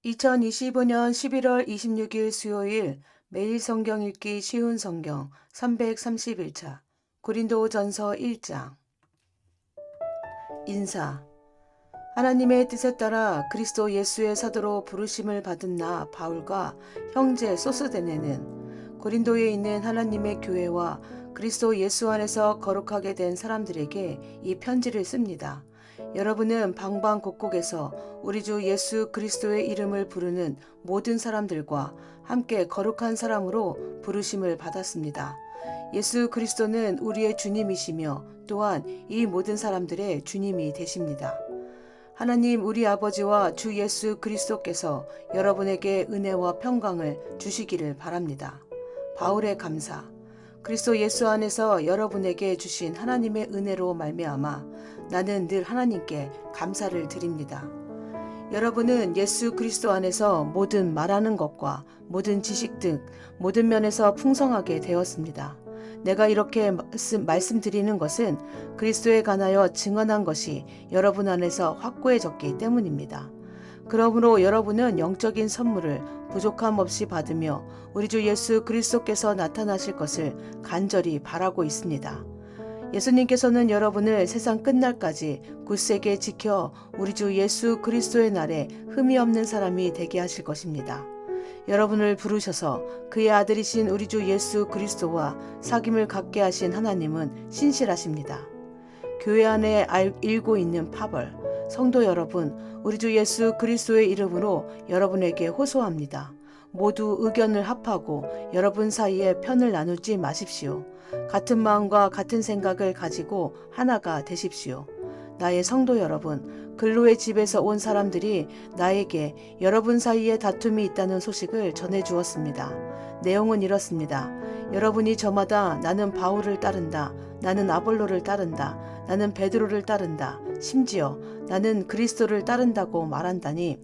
2025년 11월 26일 수요일 매일 성경 읽기 쉬운 성경 331차 고린도전서 1장 인사. 하나님의 뜻에 따라 그리스도 예수의 사도로 부르심을 받은 나 바울과 형제 소스데네는 고린도에 있는 하나님의 교회와 그리스도 예수 안에서 거룩하게 된 사람들에게 이 편지를 씁니다. 여러분은 방방곡곡에서 우리 주 예수 그리스도의 이름을 부르는 모든 사람들과 함께 거룩한 사람으로 부르심을 받았습니다. 예수 그리스도는 우리의 주님이시며 또한 이 모든 사람들의 주님이 되십니다. 하나님 우리 아버지와 주 예수 그리스도께서 여러분에게 은혜와 평강을 주시기를 바랍니다. 바울의 감사. 그리스도 예수 안에서 여러분에게 주신 하나님의 은혜로 말미암아 나는 늘 하나님께 감사를 드립니다. 여러분은 예수 그리스도 안에서 모든 말하는 것과 모든 지식 등 모든 면에서 풍성하게 되었습니다. 내가 이렇게 말씀드리는 것은 그리스도에 관하여 증언한 것이 여러분 안에서 확고해졌기 때문입니다. 그러므로 여러분은 영적인 선물을 부족함 없이 받으며 우리 주 예수 그리스도께서 나타나실 것을 간절히 바라고 있습니다. 예수님께서는 여러분을 세상 끝날까지 굳세게 지켜 우리 주 예수 그리스도의 날에 흠이 없는 사람이 되게 하실 것입니다. 여러분을 부르셔서 그의 아들이신 우리 주 예수 그리스도와 사귐을 갖게 하신 하나님은 신실하십니다. 교회 안에 일고 있는 파벌, 성도 여러분, 우리 주 예수 그리스도의 이름으로 여러분에게 호소합니다. 모두 의견을 합하고 여러분 사이에 편을 나누지 마십시오. 같은 마음과 같은 생각을 가지고 하나가 되십시오. 나의 성도 여러분, 근로의 집에서 온 사람들이 나에게 여러분 사이에 다툼이 있다는 소식을 전해주었습니다. 내용은 이렇습니다. 여러분이 저마다 나는 바울을 따른다. 나는 아볼로를 따른다. 나는 베드로를 따른다. 심지어 나는 그리스도를 따른다고 말한다니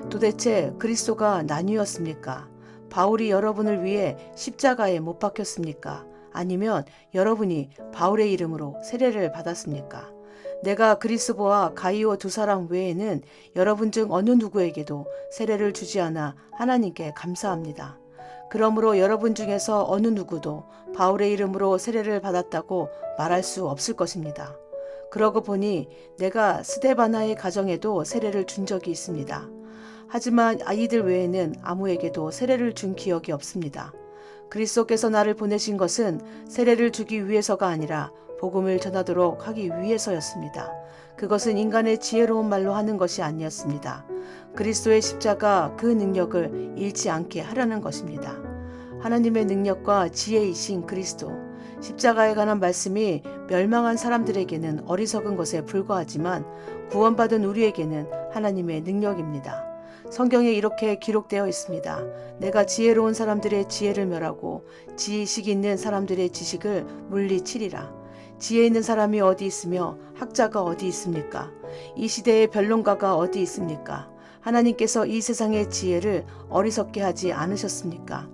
도대체 그리스도가 나뉘었습니까? 바울이 여러분을 위해 십자가에 못 박혔습니까? 아니면 여러분이 바울의 이름으로 세례를 받았습니까? 내가 그리스보와 가이오 두 사람 외에는 여러분 중 어느 누구에게도 세례를 주지 않아 하나님께 감사합니다. 그러므로 여러분 중에서 어느 누구도 바울의 이름으로 세례를 받았다고 말할 수 없을 것입니다. 그러고 보니 내가 스데바나의 가정에도 세례를 준 적이 있습니다. 하지만 아이들 외에는 아무에게도 세례를 준 기억이 없습니다. 그리스도께서 나를 보내신 것은 세례를 주기 위해서가 아니라 복음을 전하도록 하기 위해서였습니다. 그것은 인간의 지혜로운 말로 하는 것이 아니었습니다. 그리스도의 십자가 그 능력을 잃지 않게 하려는 것입니다. 하나님의 능력과 지혜이신 그리스도, 십자가에 관한 말씀이 멸망한 사람들에게는 어리석은 것에 불과하지만 구원받은 우리에게는 하나님의 능력입니다. 성경에 이렇게 기록되어 있습니다. 내가 지혜로운 사람들의 지혜를 멸하고 지식 있는 사람들의 지식을 물리치리라. 지혜 있는 사람이 어디 있으며 학자가 어디 있습니까? 이 시대의 변론가가 어디 있습니까? 하나님께서 이 세상의 지혜를 어리석게 하지 않으셨습니까?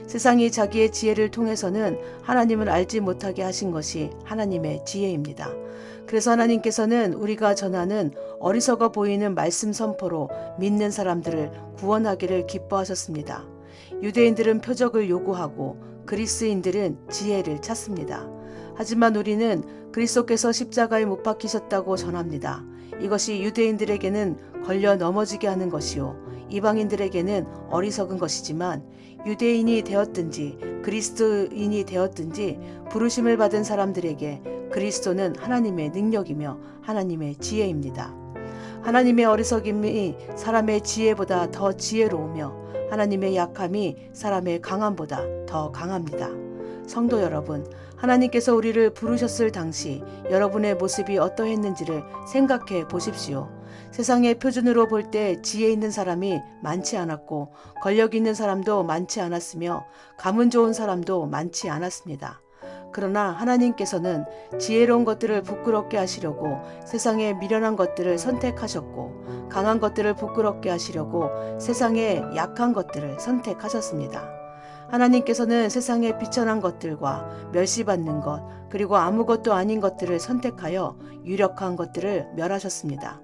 세상이 자기의 지혜를 통해서는 하나님을 알지 못하게 하신 것이 하나님의 지혜입니다. 그래서 하나님께서는 우리가 전하는 어리석어 보이는 말씀 선포로 믿는 사람들을 구원하기를 기뻐하셨습니다. 유대인들은 표적을 요구하고 그리스인들은 지혜를 찾습니다. 하지만 우리는 그리스도께서 십자가에 못 박히셨다고 전합니다. 이것이 유대인들에게는 걸려 넘어지게 하는 것이요 이방인들에게는 어리석은 것이지만 유대인이 되었든지 그리스도인이 되었든지 부르심을 받은 사람들에게 그리스도는 하나님의 능력이며 하나님의 지혜입니다. 하나님의 어리석임이 사람의 지혜보다 더 지혜로우며 하나님의 약함이 사람의 강함보다 더 강합니다. 성도 여러분, 하나님께서 우리를 부르셨을 당시 여러분의 모습이 어떠했는지를 생각해 보십시오. 세상의 표준으로 볼 때 지혜 있는 사람이 많지 않았고 권력 있는 사람도 많지 않았으며 가문 좋은 사람도 많지 않았습니다. 그러나 하나님께서는 지혜로운 것들을 부끄럽게 하시려고 세상의 미련한 것들을 선택하셨고 강한 것들을 부끄럽게 하시려고 세상의 약한 것들을 선택하셨습니다. 하나님께서는 세상의 비천한 것들과 멸시받는 것 그리고 아무것도 아닌 것들을 선택하여 유력한 것들을 멸하셨습니다.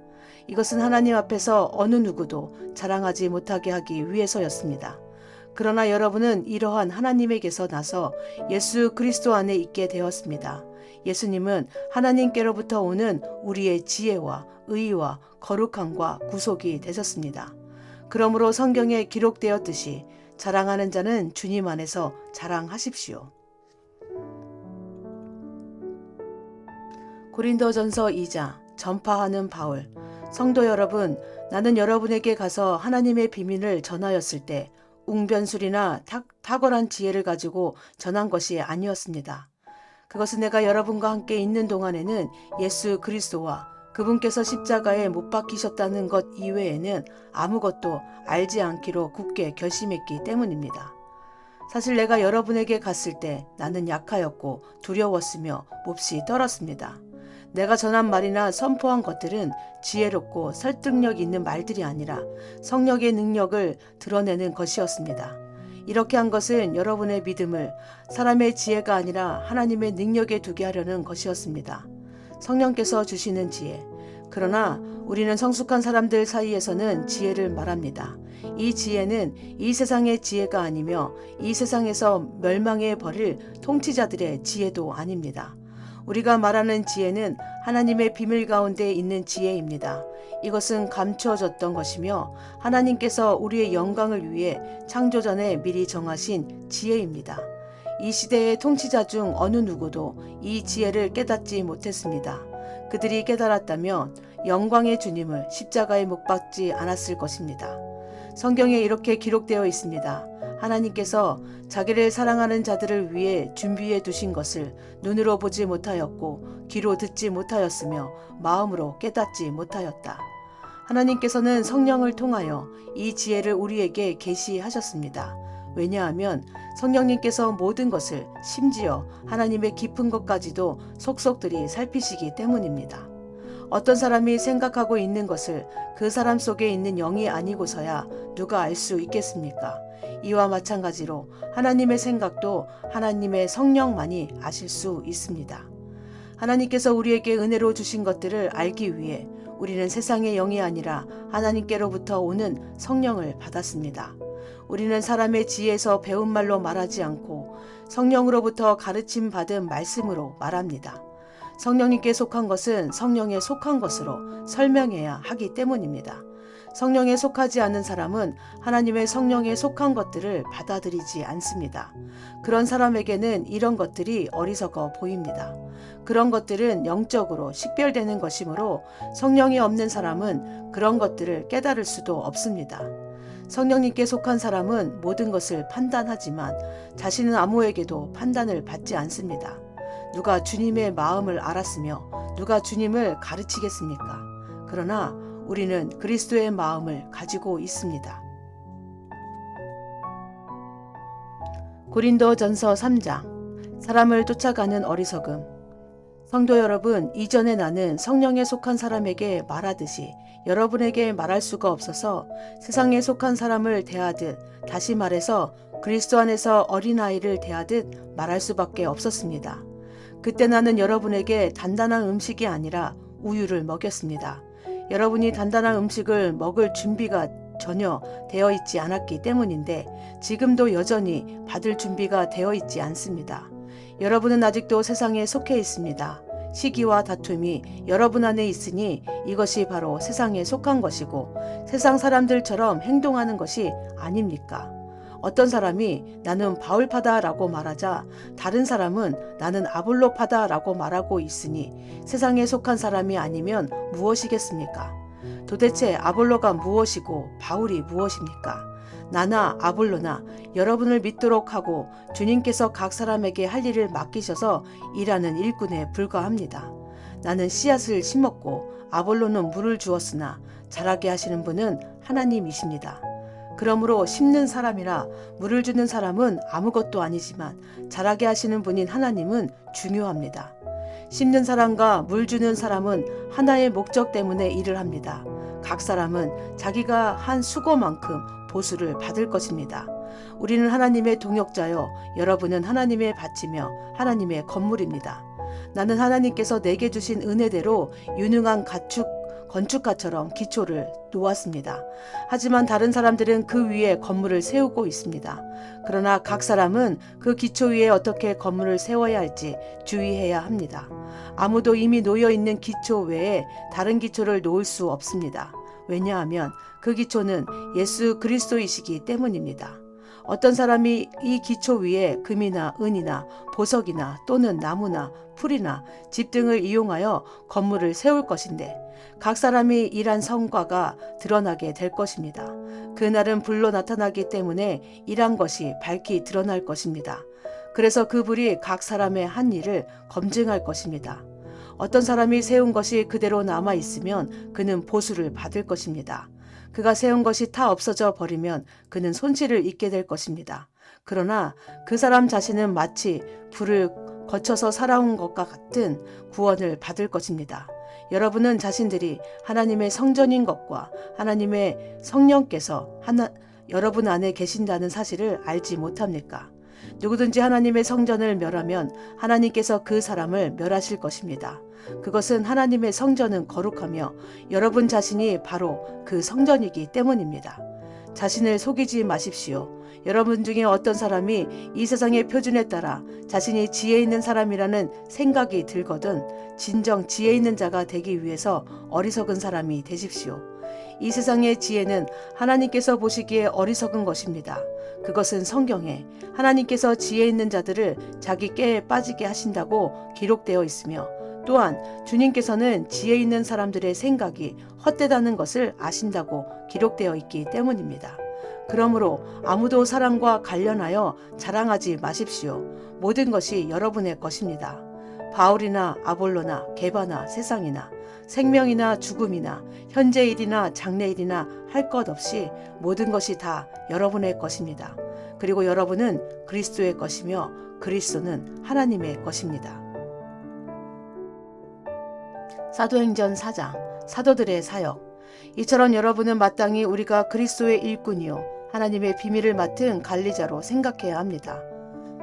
이것은 하나님 앞에서 어느 누구도 자랑하지 못하게 하기 위해서였습니다. 그러나 여러분은 이러한 하나님에게서 나서 예수 그리스도 안에 있게 되었습니다. 예수님은 하나님께로부터 오는 우리의 지혜와 의와 거룩함과 구속이 되셨습니다. 그러므로 성경에 기록되었듯이 자랑하는 자는 주님 안에서 자랑하십시오. 고린도전서 2장 전파하는 바울. 성도 여러분, 나는 여러분에게 가서 하나님의 비밀을 전하였을 때 웅변술이나 탁월한 지혜를 가지고 전한 것이 아니었습니다. 그것은 내가 여러분과 함께 있는 동안에는 예수 그리스도와 그분께서 십자가에 못 박히셨다는 것 이외에는 아무것도 알지 않기로 굳게 결심했기 때문입니다. 사실 내가 여러분에게 갔을 때 나는 약하였고 두려웠으며 몹시 떨었습니다. 내가 전한 말이나 선포한 것들은 지혜롭고 설득력 있는 말들이 아니라 성령의 능력을 드러내는 것이었습니다. 이렇게 한 것은 여러분의 믿음을 사람의 지혜가 아니라 하나님의 능력에 두게 하려는 것이었습니다. 성령께서 주시는 지혜. 그러나 우리는 성숙한 사람들 사이에서는 지혜를 말합니다. 이 지혜는 이 세상의 지혜가 아니며 이 세상에서 멸망해 버릴 통치자들의 지혜도 아닙니다. 우리가 말하는 지혜는 하나님의 비밀 가운데 있는 지혜입니다. 이것은 감추어졌던 것이며 하나님께서 우리의 영광을 위해 창조 전에 미리 정하신 지혜입니다. 이 시대의 통치자 중 어느 누구도 이 지혜를 깨닫지 못했습니다. 그들이 깨달았다면 영광의 주님을 십자가에 못 박지 않았을 것입니다. 성경에 이렇게 기록되어 있습니다. 하나님께서 자기를 사랑하는 자들을 위해 준비해 두신 것을 눈으로 보지 못하였고 귀로 듣지 못하였으며 마음으로 깨닫지 못하였다. 하나님께서는 성령을 통하여 이 지혜를 우리에게 계시하셨습니다. 왜냐하면 성령님께서 모든 것을 심지어 하나님의 깊은 것까지도 속속들이 살피시기 때문입니다. 어떤 사람이 생각하고 있는 것을 그 사람 속에 있는 영이 아니고서야 누가 알 수 있겠습니까? 이와 마찬가지로 하나님의 생각도 하나님의 성령만이 아실 수 있습니다. 하나님께서 우리에게 은혜로 주신 것들을 알기 위해 우리는 세상의 영이 아니라 하나님께로부터 오는 성령을 받았습니다. 우리는 사람의 지혜에서 배운 말로 말하지 않고 성령으로부터 가르침 받은 말씀으로 말합니다. 성령님께 속한 것은 성령에 속한 것으로 설명해야 하기 때문입니다. 성령에 속하지 않는 사람은 하나님의 성령에 속한 것들을 받아들이지 않습니다. 그런 사람에게는 이런 것들이 어리석어 보입니다. 그런 것들은 영적으로 식별되는 것이므로 성령이 없는 사람은 그런 것들을 깨달을 수도 없습니다. 성령님께 속한 사람은 모든 것을 판단하지만 자신은 아무에게도 판단을 받지 않습니다. 누가 주님의 마음을 알았으며 누가 주님을 가르치겠습니까? 그러나 우리는 그리스도의 마음을 가지고 있습니다. 고린도전서 3장 사람을 쫓아가는 어리석음. 성도 여러분, 이전에 나는 성령에 속한 사람에게 말하듯이 여러분에게 말할 수가 없어서 세상에 속한 사람을 대하듯, 다시 말해서 그리스도 안에서 어린아이를 대하듯 말할 수밖에 없었습니다. 그때 나는 여러분에게 단단한 음식이 아니라 우유를 먹였습니다. 여러분이 단단한 음식을 먹을 준비가 전혀 되어 있지 않았기 때문인데 지금도 여전히 받을 준비가 되어 있지 않습니다. 여러분은 아직도 세상에 속해 있습니다. 시기와 다툼이 여러분 안에 있으니 이것이 바로 세상에 속한 것이고 세상 사람들처럼 행동하는 것이 아닙니까? 어떤 사람이 나는 바울파다라고 말하자 다른 사람은 나는 아볼로파다라고 말하고 있으니 세상에 속한 사람이 아니면 무엇이겠습니까? 도대체 아볼로가 무엇이고 바울이 무엇입니까? 나나 아볼로나 여러분을 믿도록 하고 주님께서 각 사람에게 할 일을 맡기셔서 일하는 일꾼에 불과합니다. 나는 씨앗을 심었고 아볼로는 물을 주었으나 자라게 하시는 분은 하나님이십니다. 그러므로 심는 사람이라 물을 주는 사람은 아무것도 아니지만 자라게 하시는 분인 하나님은 중요합니다. 심는 사람과 물 주는 사람은 하나의 목적 때문에 일을 합니다. 각 사람은 자기가 한 수고만큼 보수를 받을 것입니다. 우리는 하나님의 동역자요, 여러분은 하나님의 밭이며 하나님의 건물입니다. 나는 하나님께서 내게 주신 은혜대로 유능한 가축 건축가처럼 기초를 놓았습니다. 하지만 다른 사람들은 그 위에 건물을 세우고 있습니다. 그러나 각 사람은 그 기초 위에 어떻게 건물을 세워야 할지 주의해야 합니다. 아무도 이미 놓여 있는 기초 외에 다른 기초를 놓을 수 없습니다. 왜냐하면 그 기초는 예수 그리스도이시기 때문입니다. 어떤 사람이 이 기초 위에 금이나 은이나 보석이나 또는 나무나 풀이나 집 등을 이용하여 건물을 세울 것인데 각 사람이 일한 성과가 드러나게 될 것입니다. 그날은 불로 나타나기 때문에 일한 것이 밝히 드러날 것입니다. 그래서 그 불이 각 사람의 한 일을 검증할 것입니다. 어떤 사람이 세운 것이 그대로 남아 있으면 그는 보수를 받을 것입니다. 그가 세운 것이 다 없어져 버리면 그는 손실을 입게 될 것입니다. 그러나 그 사람 자신은 마치 불을 거쳐서 살아온 것과 같은 구원을 받을 것입니다. 여러분은 자신들이 하나님의 성전인 것과 하나님의 성령께서 여러분 안에 계신다는 사실을 알지 못합니까? 누구든지 하나님의 성전을 멸하면 하나님께서 그 사람을 멸하실 것입니다. 그것은 하나님의 성전은 거룩하며 여러분 자신이 바로 그 성전이기 때문입니다. 자신을 속이지 마십시오. 여러분 중에 어떤 사람이 이 세상의 표준에 따라 자신이 지혜 있는 사람이라는 생각이 들거든 진정 지혜 있는 자가 되기 위해서 어리석은 사람이 되십시오. 이 세상의 지혜는 하나님께서 보시기에 어리석은 것입니다. 그것은 성경에 하나님께서 지혜 있는 자들을 자기 깨에 빠지게 하신다고 기록되어 있으며 또한 주님께서는 지혜 있는 사람들의 생각이 헛되다는 것을 아신다고 기록되어 있기 때문입니다. 그러므로 아무도 사랑과 관련하여 자랑하지 마십시오. 모든 것이 여러분의 것입니다. 바울이나 아볼로나 게바나 세상이나 생명이나 죽음이나 현재일이나 장래일이나 할 것 없이 모든 것이 다 여러분의 것입니다. 그리고 여러분은 그리스도의 것이며 그리스도는 하나님의 것입니다. 사도행전 4장 사도들의 사역. 이처럼 여러분은 마땅히 우리가 그리스도의 일꾼이요 하나님의 비밀을 맡은 관리자로 생각해야 합니다.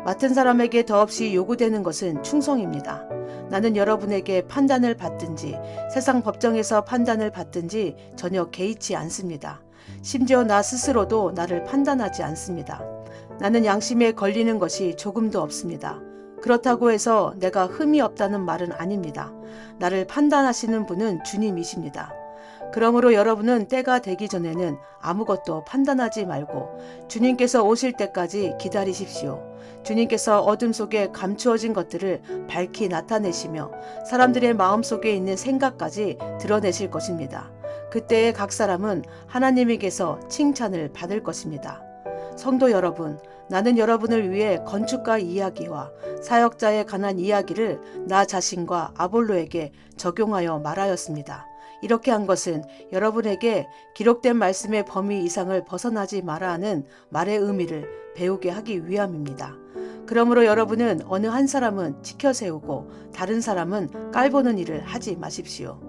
맡은 사람에게 더없이 요구되는 것은 충성입니다. 나는 여러분에게 판단을 받든지 세상 법정에서 판단을 받든지 전혀 개의치 않습니다. 심지어 나 스스로도 나를 판단하지 않습니다. 나는 양심에 걸리는 것이 조금도 없습니다. 그렇다고 해서 내가 흠이 없다는 말은 아닙니다. 나를 판단하시는 분은 주님이십니다. 그러므로 여러분은 때가 되기 전에는 아무것도 판단하지 말고 주님께서 오실 때까지 기다리십시오. 주님께서 어둠 속에 감추어진 것들을 밝히 나타내시며 사람들의 마음속에 있는 생각까지 드러내실 것입니다. 그때에 각 사람은 하나님에게서 칭찬을 받을 것입니다. 성도 여러분, 나는 여러분을 위해 건축가 이야기와 사역자에 관한 이야기를 나 자신과 아볼로에게 적용하여 말하였습니다. 이렇게 한 것은 여러분에게 기록된 말씀의 범위 이상을 벗어나지 마라 하는 말의 의미를 배우게 하기 위함입니다. 그러므로 여러분은 어느 한 사람은 지켜 세우고 다른 사람은 깔보는 일을 하지 마십시오.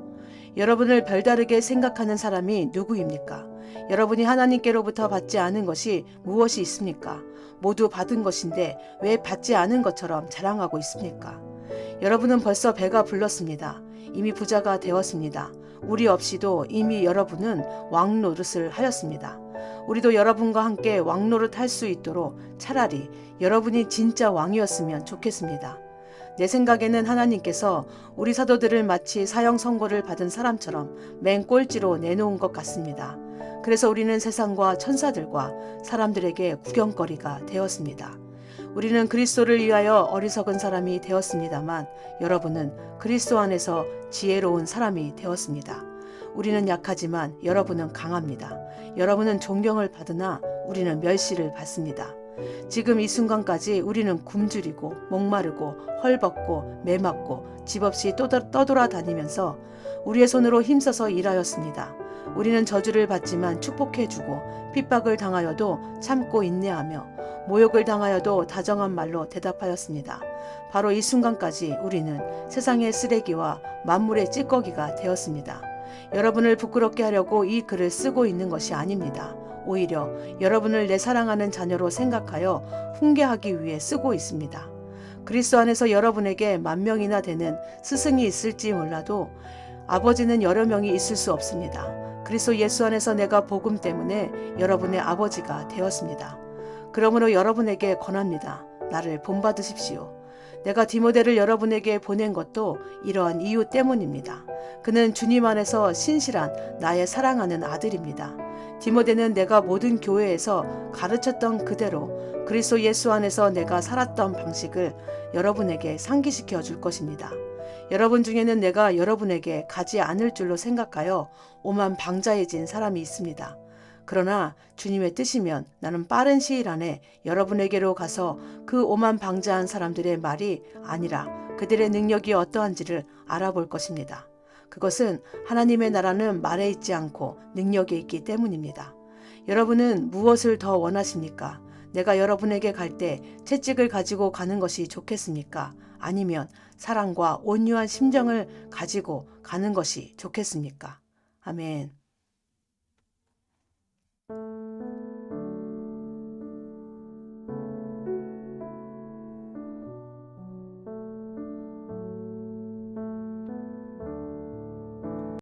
여러분을 별다르게 생각하는 사람이 누구입니까? 여러분이 하나님께로부터 받지 않은 것이 무엇이 있습니까? 모두 받은 것인데 왜 받지 않은 것처럼 자랑하고 있습니까? 여러분은 벌써 배가 불렀습니다. 이미 부자가 되었습니다. 우리 없이도 이미 여러분은 왕 노릇을 하였습니다. 우리도 여러분과 함께 왕 노릇 할 수 있도록 차라리 여러분이 진짜 왕이었으면 좋겠습니다. 내 생각에는 하나님께서 우리 사도들을 마치 사형 선고를 받은 사람처럼 맨 꼴찌로 내놓은 것 같습니다. 그래서 우리는 세상과 천사들과 사람들에게 구경거리가 되었습니다. 우리는 그리스도를 위하여 어리석은 사람이 되었습니다만 여러분은 그리스도 안에서 지혜로운 사람이 되었습니다. 우리는 약하지만 여러분은 강합니다. 여러분은 존경을 받으나 우리는 멸시를 받습니다. 지금 이 순간까지 우리는 굶주리고 목마르고 헐벗고 매맞고 집 없이 떠돌아다니면서 우리의 손으로 힘써서 일하였습니다. 우리는 저주를 받지만 축복해주고 핍박을 당하여도 참고 인내하며 모욕을 당하여도 다정한 말로 대답하였습니다. 바로 이 순간까지 우리는 세상의 쓰레기와 만물의 찌꺼기가 되었습니다. 여러분을 부끄럽게 하려고 이 글을 쓰고 있는 것이 아닙니다. 오히려 여러분을 내 사랑하는 자녀로 생각하여 훈계하기 위해 쓰고 있습니다. 그리스도 안에서 여러분에게 10,000명이나 되는 스승이 있을지 몰라도 아버지는 여러 명이 있을 수 없습니다. 그리스도 예수 안에서 내가 복음 때문에 여러분의 아버지가 되었습니다. 그러므로 여러분에게 권합니다. 나를 본받으십시오. 내가 디모데를 여러분에게 보낸 것도 이러한 이유 때문입니다. 그는 주님 안에서 신실한 나의 사랑하는 아들입니다. 디모데는 내가 모든 교회에서 가르쳤던 그대로 그리스도 예수 안에서 내가 살았던 방식을 여러분에게 상기시켜 줄 것입니다. 여러분 중에는 내가 여러분에게 가지 않을 줄로 생각하여 오만방자해진 사람이 있습니다. 그러나 주님의 뜻이면 나는 빠른 시일 안에 여러분에게로 가서 그 오만방자한 사람들의 말이 아니라 그들의 능력이 어떠한지를 알아볼 것입니다. 그것은 하나님의 나라는 말에 있지 않고 능력에 있기 때문입니다. 여러분은 무엇을 더 원하십니까? 내가 여러분에게 갈 때 채찍을 가지고 가는 것이 좋겠습니까? 아니면 사랑과 온유한 심정을 가지고 가는 것이 좋겠습니까? 아멘.